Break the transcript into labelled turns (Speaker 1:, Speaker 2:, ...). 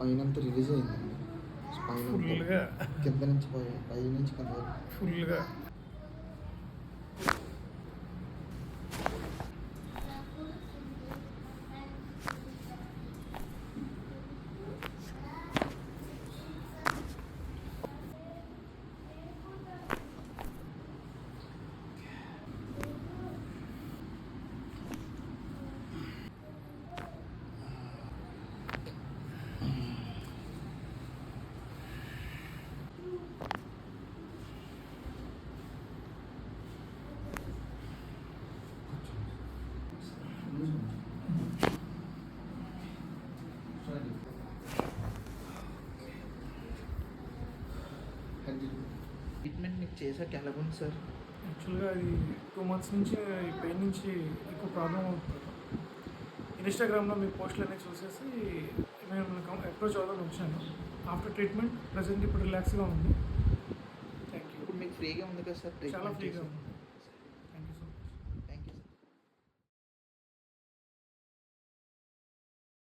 Speaker 1: Spine అంతా release అయిందండి. Spine
Speaker 2: ఫుల్గా
Speaker 1: కింద నుంచి పై నుంచి కింద వరకు.
Speaker 2: ఫుల్గా
Speaker 1: ట్రీట్మెంట్ మీకు చేసాక ఎలాగుంది సార్?
Speaker 2: యాక్చువల్గా అది 2 months నుంచి ఈ పెయిన్ నుంచి ఎక్కువ ప్రాబ్లం అవుతుంది. ఇన్స్టాగ్రామ్లో మీ పోస్టులన్నీ చూసేసి నేను అప్రోచ్ అవ్వాలని వచ్చాను. ఆఫ్టర్ ట్రీట్మెంట్ ప్రజెంట్ ఇప్పుడు రిలాక్స్గా ఉంది. Thank you.
Speaker 1: ఇప్పుడు మీకు ఫ్రీగా ఉంది కదా సార్?
Speaker 2: చాలా
Speaker 1: ట్రీట్మెంట్
Speaker 2: ఫ్రీగా
Speaker 1: చేసి
Speaker 2: ఉంది.